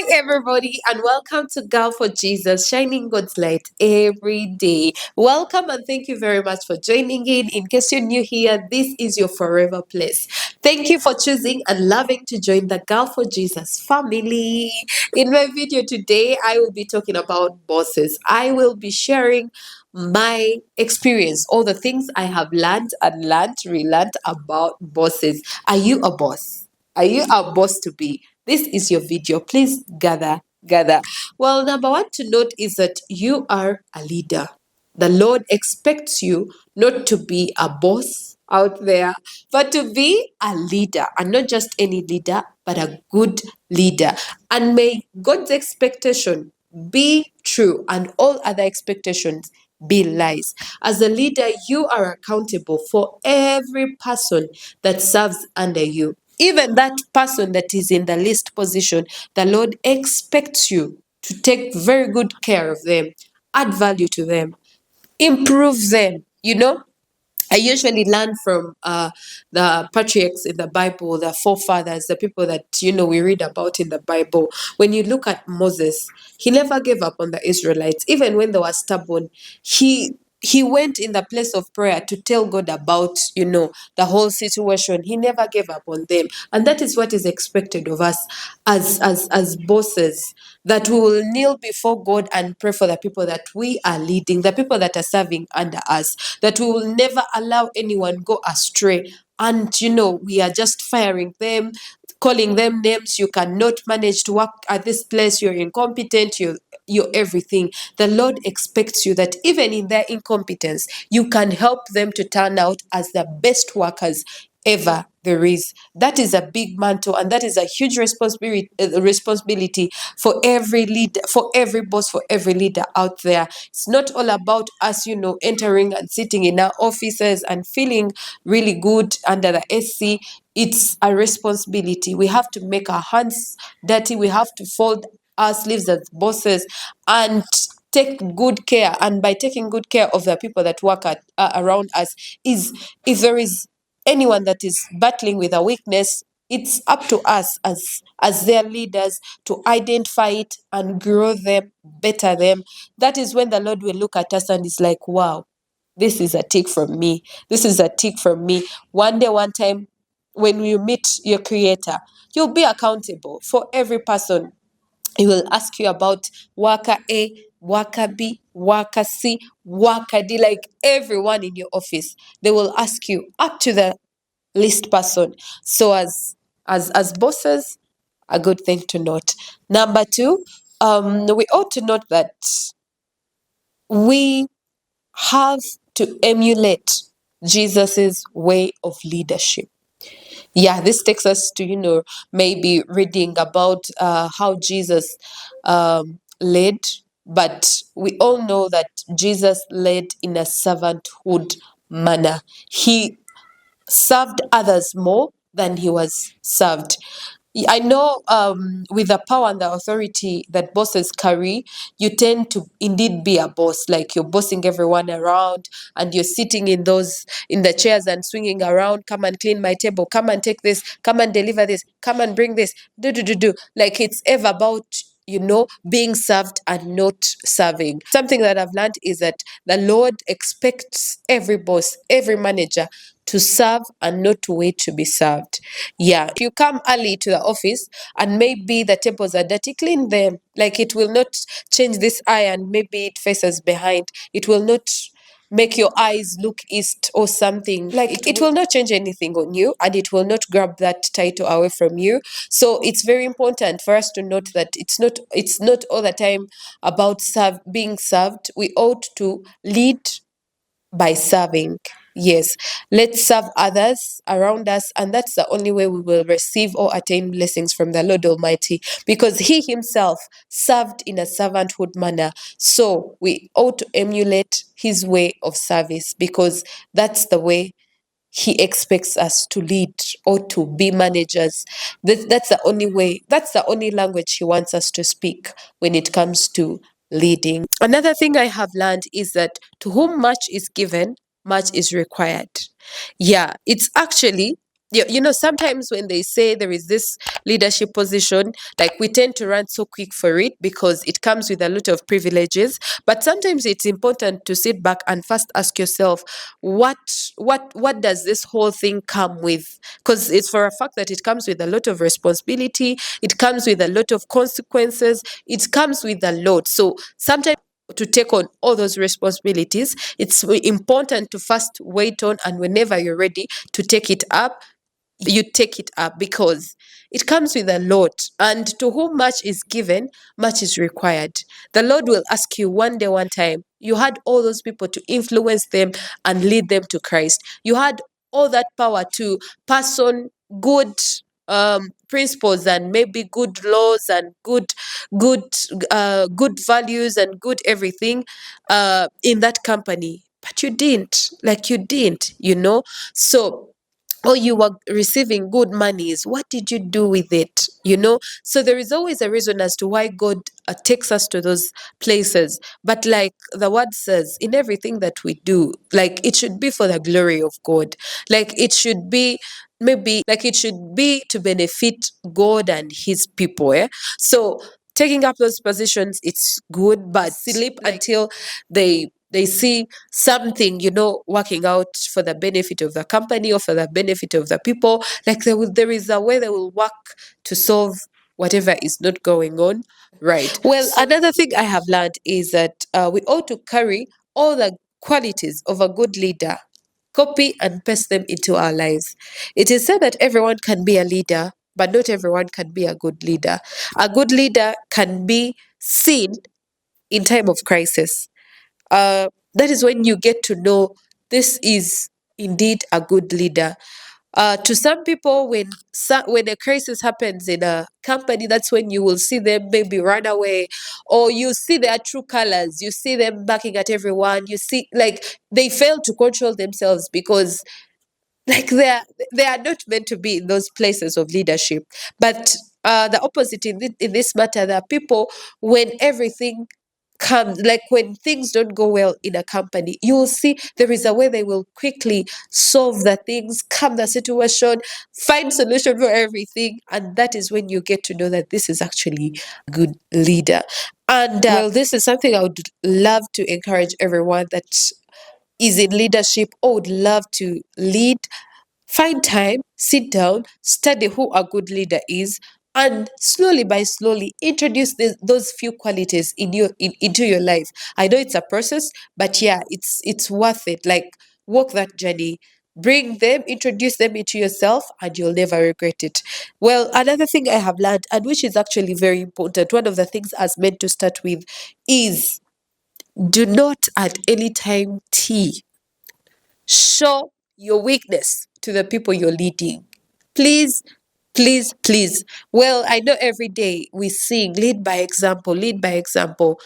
everybody, and welcome to Girl for Jesus, shining God's light every day. Welcome, and thank you very much for joining in. In case you're new here, this is your forever place. Thank you for choosing and loving to join the Girl for Jesus family. In my video today, I will be talking about bosses. I will be sharing my experience, all the things I have learned and relearned about bosses. Are you a boss? Are you a boss to be? This is your video. Please gather. Well, number one to note is that you are a leader. The Lord expects you not to be a boss out there, but to be a leader, and not just any leader, but a good leader. And may God's expectation be true and all other expectations be lies. As a leader, you are accountable for every person that serves under you. Even that person that is in the least position, the Lord expects you to take very good care of them, add value to them, improve them. I usually learn from the patriarchs in the Bible, the forefathers, the people that we read about in the Bible. When you look at Moses, he never gave up on the Israelites, even when they were stubborn. He went in the place of prayer to tell God about the whole situation. He never gave up on them, and that is what is expected of us as bosses, that we will kneel before God and pray for the people that we are leading, the people that are serving under us, that we will never allow anyone go astray. And we are just firing them, calling them names. You cannot manage to work at this place, you're incompetent, you're everything. The Lord expects you that even in their incompetence, you can help them to turn out as the best workers ever there is. That is a big mantle, and that is a huge responsibility for every leader, for every boss, for every leader out there. It's not all about us entering and sitting in our offices and feeling really good under the SC. It's a responsibility. We have to make our hands dirty. We have to fold our sleeves as bosses and take good care. And by taking good care of the people that work around us, is if there is anyone that is battling with a weakness, it's up to us as their leaders to identify it and grow them, better them. That is when the Lord will look at us and is like, wow, this is a tick from me. This is a tick from me. One day, one time, when you meet your creator, you'll be accountable for every person. He will ask you about worker A, worker B, worker C, worker D, like everyone in your office. They will ask you up to the least person. So as bosses, a good thing to note. Number two, we ought to note that we have to emulate Jesus's way of leadership. Yeah, this takes us to maybe reading about how Jesus led, but we all know that Jesus led in a servanthood manner. He served others more than he was served. I know with the power and the authority that bosses carry, you tend to indeed be a boss, like you're bossing everyone around and you're sitting in the chairs and swinging around. Come and clean my table. Come and take this. Come and deliver this. Come and bring this. Do. Like it's ever about being served and not serving. Something that I've learned is that the Lord expects every boss, every manager to serve and not to wait to be served. Yeah, if you come early to the office and maybe the tables are dirty, clean them. Like it will not change this eye and maybe it faces behind. It will not make your eyes look east or something. Like it will not change anything on you, and it will not grab that title away from you. So it's very important for us to note that it's not all the time about being served. We ought to lead by serving. Yes, let's serve others around us, and that's the only way we will receive or attain blessings from the Lord Almighty, because He Himself served in a servanthood manner. So we ought to emulate His way of service, because that's the way He expects us to lead or to be managers. That's the only way, that's the only language He wants us to speak when it comes to leading. Another thing I have learned is that to whom much is given, much is required. Yeah, it's actually sometimes when they say there is this leadership position, like we tend to run so quick for it because it comes with a lot of privileges. But sometimes it's important to sit back and first ask yourself, what what does this whole thing come with? Because it's for a fact that it comes with a lot of responsibility, it comes with a lot of consequences, it comes with a lot. So sometimes to take on all those responsibilities, it's important to first wait on, and whenever you're ready to take it up, you take it up, because it comes with a lot. And to whom much is given, much is required. The Lord will ask you one day, one time, you had all those people to influence them and lead them to Christ. You had all that power to pass on good principles and maybe good laws and good good values and good everything in that company, but you didn't. Like, you didn't, so, or you were receiving good monies, what did you do with it? So there is always a reason as to why God takes us to those places. But like the word says, in everything that we do, like, it should be for the glory of God. Like, it should be, maybe, like, it should be to benefit God and his people. So taking up those positions, it's good, but sleep until they see something, working out for the benefit of the company or for the benefit of the people. Like, there is a way they will work to solve whatever is not going on right. Well, another thing I have learned is that we ought to carry all the qualities of a good leader, copy and paste them into our lives. It is said that everyone can be a leader, but not everyone can be a good leader. A good leader can be seen in time of crisis. That is when you get to know this is indeed a good leader. To some people, when a crisis happens in a company, that's when you will see them maybe run away, or you see their true colors. You see them backing at everyone. You see, like, they fail to control themselves because, like, they are not meant to be in those places of leadership. But the opposite in this matter, there are people, when everything comes, like when things don't go well in a company, you will see there is a way they will quickly solve the things, calm the situation, find solution for everything. And that is when you get to know that this is actually a good leader. And well, this is something I would love to encourage everyone that is in leadership or would love to lead. Find time, sit down, study who a good leader is, and slowly by slowly introduce those few qualities into your life. I know it's a process, but yeah, it's worth it. Like, walk that journey, bring them, introduce them into yourself, and you'll never regret it. Well, another thing I have learned, and which is actually very important, one of the things I was meant to start with, is do not at any time show your weakness to the people you're leading. Please, please, please. Well, I know every day we sing, lead by example, lead by example.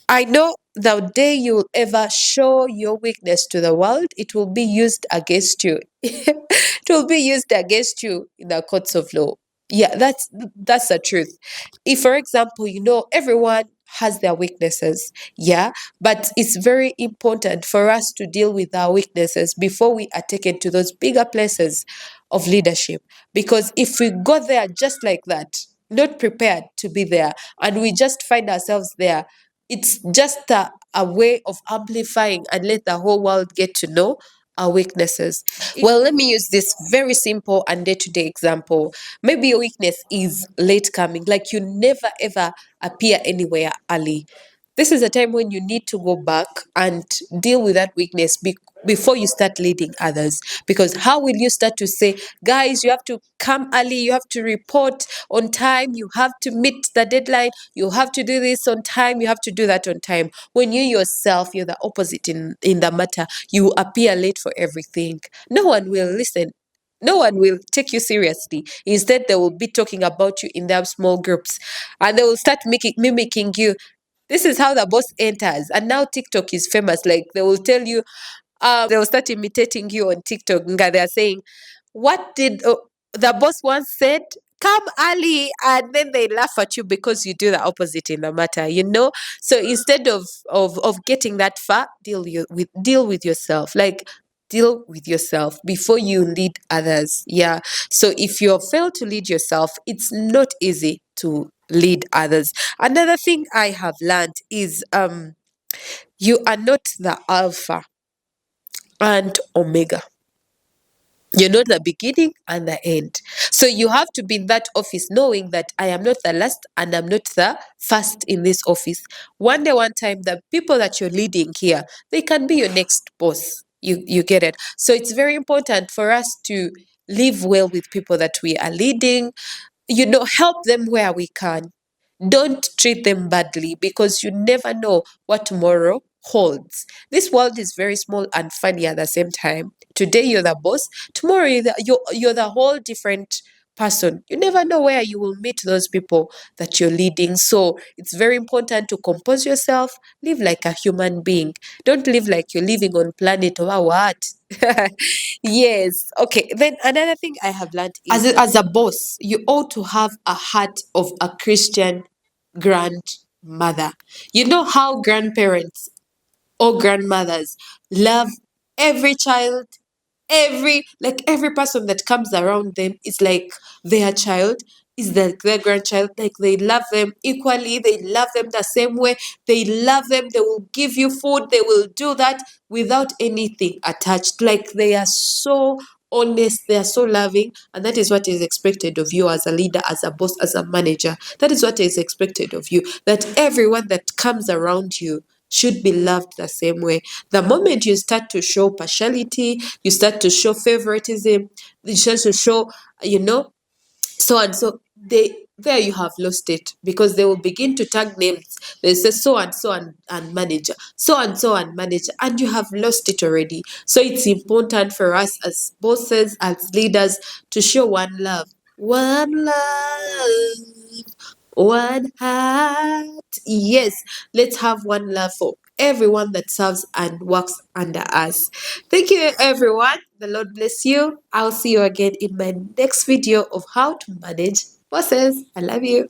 I know the day you'll ever show your weakness to the world, it will be used against you. It will be used against you in the courts of law. Yeah, that's the truth. If, for example, everyone has their weaknesses, yeah, but it's very important for us to deal with our weaknesses before we are taken to those bigger places of leadership. Because if we go there just like that, not prepared to be there, and we just find ourselves there, it's just a way of amplifying and let the whole world get to know our weaknesses. Well, let me use this very simple and day-to-day example. Maybe your weakness is late coming, like you never ever appear anywhere early. This is a time when you need to go back and deal with that weakness before you start leading others. Because how will you start to say, guys, you have to come early, you have to report on time, you have to meet the deadline, you have to do this on time, you have to do that on time, when you yourself, you're the opposite in the matter. You appear late for everything. No one will listen. No one will take you seriously. Instead, they will be talking about you in their small groups, and they will start mimicking you. This is how the boss enters. And now TikTok is famous. Like, they will tell you, they will start imitating you on TikTok. Nga, they are saying, what did the boss once said? Come early, and then they laugh at you because you do the opposite in the matter. So instead of getting that far, deal with yourself. Like, deal with yourself before you lead others. Yeah. So if you fail to lead yourself, it's not easy to lead others. Another thing I have learned is you are not the alpha and omega. You're not the beginning and the end. So you have to be in that office knowing that I am not the last and I'm not the first in this office. One day, one time, the people that you're leading here, they can be your next boss. You get it. So it's very important for us to live well with people that we are leading, help them where we can. Don't treat them badly because you never know what tomorrow holds. This world is very small and funny at the same time. Today you're the boss, tomorrow you're the whole different person. You never know where you will meet those people that you're leading. So it's very important to compose yourself, live like a human being. Don't live like you're living on planet or what. Yes. Okay. Then another thing I have learned is as a boss, you ought to have a heart of a Christian grandmother. You know how grandparents or grandmothers love every child, every person that comes around them is like their child, is like their grandchild. Like they love them equally, they love them the same way, they love them, they will give you food, they will do that without anything attached. Like they are so honest, they are so loving, and that is what is expected of you as a leader, as a boss, as a manager. That is what is expected of you, that everyone that comes around you should be loved the same way. The moment you start to show partiality, you start to show favoritism, you start to show, so and so, there you have lost it, because they will begin to tag names. They say so and so and manager, so and so and manager, and you have lost it already. So it's important for us as bosses, as leaders, to show one love. One love, one heart. Yes, let's have one love for everyone that serves and works under us. Thank you, everyone. The Lord bless you. I'll see you again in my next video of how to manage bosses. I love you.